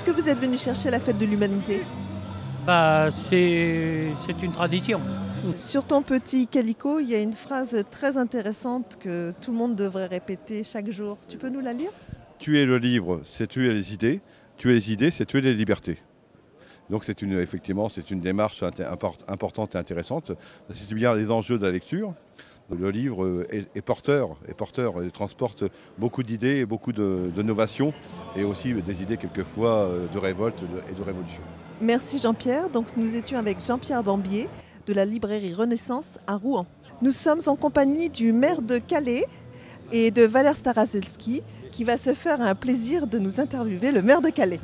Qu'est-ce que vous êtes venu chercher à la fête de l'humanité? C'est une tradition. Sur ton petit calicot, il y a une phrase très intéressante que tout le monde devrait répéter chaque jour. Tu peux nous la lire? Tuer le livre, c'est tuer les idées. Tuer les idées, c'est tuer les libertés. Donc effectivement, c'est une démarche importante et intéressante. C'est bien les enjeux de la lecture. Le livre est porteur, il transporte beaucoup d'idées et beaucoup de novations et aussi des idées quelquefois de révolte et de révolution. Merci Jean-Pierre. Donc nous étions avec Jean-Pierre Bambier de la librairie Renaissance à Rouen. Nous sommes en compagnie du maire de Calais et de Valère Starazelski qui va se faire un plaisir de nous interviewer, le maire de Calais.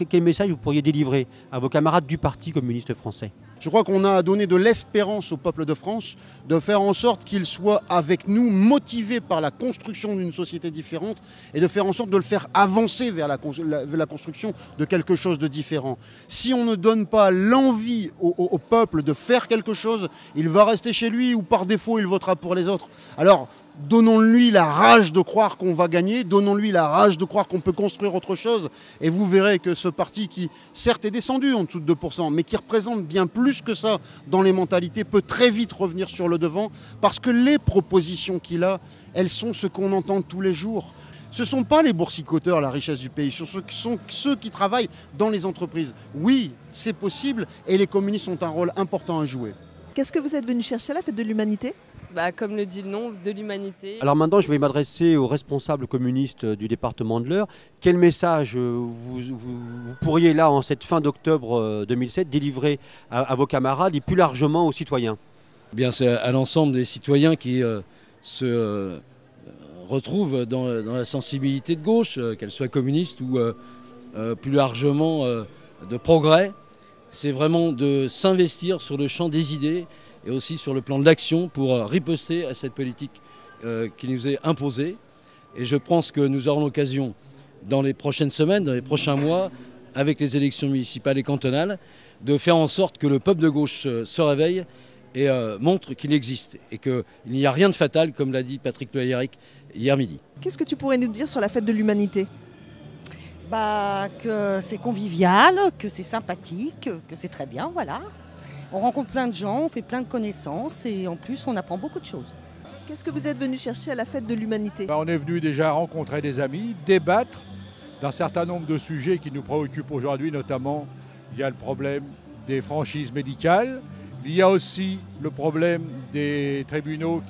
Quel message vous pourriez délivrer à vos camarades du Parti communiste français? Je crois qu'on a donné de l'espérance au peuple de France de faire en sorte qu'il soit avec nous, motivé par la construction d'une société différente et de faire en sorte de le faire avancer vers la construction de quelque chose de différent. Si on ne donne pas l'envie au peuple de faire quelque chose, il va rester chez lui ou par défaut il votera pour les autres. Alors, donnons-lui la rage de croire qu'on va gagner, donnons-lui la rage de croire qu'on peut construire autre chose et vous verrez que ce parti qui certes est descendu en dessous de 2%, mais qui représente bien plus que ça dans les mentalités, peut très vite revenir sur le devant parce que les propositions qu'il a, elles sont ce qu'on entend tous les jours. Ce ne sont pas les boursicoteurs la richesse du pays, ce sont ceux qui travaillent dans les entreprises. Oui, c'est possible et les communistes ont un rôle important à jouer. Qu'est-ce que vous êtes venu chercher à la fête de l'humanité? Comme le dit le nom, de l'humanité. Alors maintenant, je vais m'adresser aux responsables communistes du département de l'Eure. Quel message vous pourriez, là, en cette fin d'octobre 2007, délivrer à vos camarades et plus largement aux citoyens? Eh bien, c'est à l'ensemble des citoyens qui se retrouvent dans la sensibilité de gauche, qu'elle soit communiste ou plus largement de progrès. C'est vraiment de s'investir sur le champ des idées et aussi sur le plan de l'action pour riposter à cette politique qui nous est imposée. Et je pense que nous aurons l'occasion, dans les prochaines semaines, dans les prochains mois, avec les élections municipales et cantonales, de faire en sorte que le peuple de gauche se réveille et montre qu'il existe et qu'il n'y a rien de fatal, comme l'a dit Patrick Leyéric hier midi. Qu'est-ce que tu pourrais nous dire sur la fête de l'humanité? Que c'est convivial, que c'est sympathique, que c'est très bien, voilà. On rencontre plein de gens, on fait plein de connaissances et en plus on apprend beaucoup de choses. Qu'est-ce que vous êtes venu chercher à la fête de l'humanité? On est venu déjà rencontrer des amis, débattre d'un certain nombre de sujets qui nous préoccupent aujourd'hui, notamment il y a le problème des franchises médicales, il y a aussi le problème des tribunaux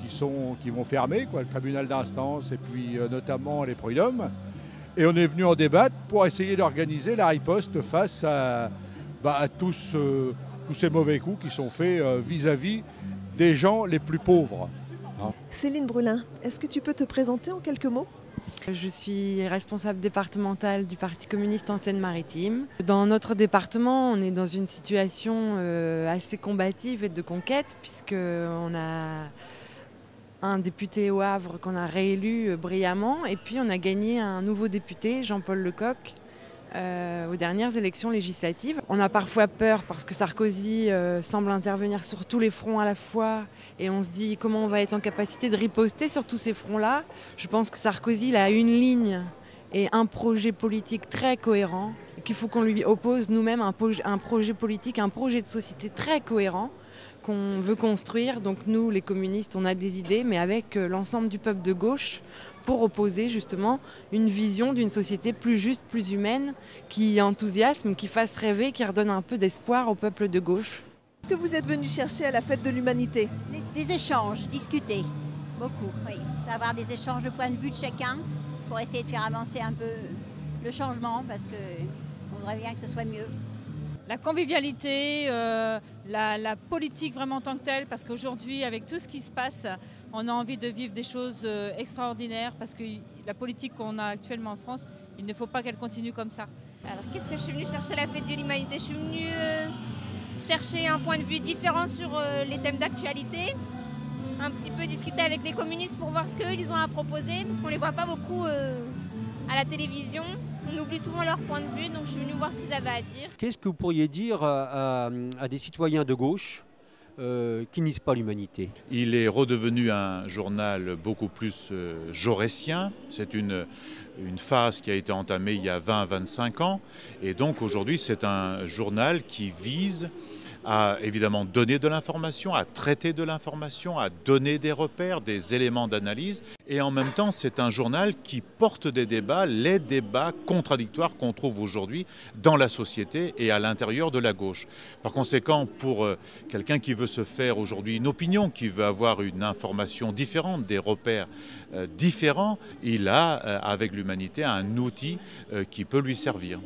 qui vont fermer, le tribunal d'instance et puis notamment les prud'hommes. Et on est venu en débattre pour essayer d'organiser la riposte face à tous ces mauvais coups qui sont faits vis-à-vis des gens les plus pauvres. Céline Brulin, est-ce que tu peux te présenter en quelques mots? Je suis responsable départementale du Parti communiste en Seine-Maritime. Dans notre département, on est dans une situation assez combative et de conquête puisqu'on a un député au Havre qu'on a réélu brillamment et puis on a gagné un nouveau député, Jean-Paul Lecoq, aux dernières élections législatives. On a parfois peur parce que Sarkozy semble intervenir sur tous les fronts à la fois et on se dit comment on va être en capacité de riposter sur tous ces fronts-là. Je pense que Sarkozy il a une ligne et un projet politique très cohérent, qu'il faut qu'on lui oppose nous-mêmes un projet politique, un projet de société très cohérent qu'on veut construire. Donc nous, les communistes, on a des idées, mais avec l'ensemble du peuple de gauche, pour opposer justement une vision d'une société plus juste, plus humaine, qui enthousiasme, qui fasse rêver, qui redonne un peu d'espoir au peuple de gauche. Qu'est-ce que vous êtes venu chercher à la fête de l'humanité? Des échanges, discuter, beaucoup, oui. D'avoir des échanges de points de vue de chacun pour essayer de faire avancer un peu le changement parce qu'on voudrait bien que ce soit mieux. La convivialité, la politique vraiment en tant que telle, parce qu'aujourd'hui, avec tout ce qui se passe, on a envie de vivre des choses extraordinaires, parce que la politique qu'on a actuellement en France, il ne faut pas qu'elle continue comme ça. Alors, qu'est-ce que je suis venue chercher à la fête de l'humanité? Je suis venue chercher un point de vue différent sur les thèmes d'actualité, un petit peu discuter avec les communistes pour voir ce qu'eux ont à proposer, parce qu'on ne les voit pas beaucoup à la télévision. On oublie souvent leur point de vue, donc je suis venue voir ce qu'ils avaient à dire. Qu'est-ce que vous pourriez dire à des citoyens de gauche qui nisent pas l'humanité? Il est redevenu un journal beaucoup plus jaurétien. C'est une une phase qui a été entamée il y a 20 à 25 ans. Et donc aujourd'hui, c'est un journal qui vise à évidemment donner de l'information, à traiter de l'information, à donner des repères, des éléments d'analyse. Et en même temps, c'est un journal qui porte des débats, les débats contradictoires qu'on trouve aujourd'hui dans la société et à l'intérieur de la gauche. Par conséquent, pour quelqu'un qui veut se faire aujourd'hui une opinion, qui veut avoir une information différente, des repères différents, il a, avec l'Humanité, un outil qui peut lui servir.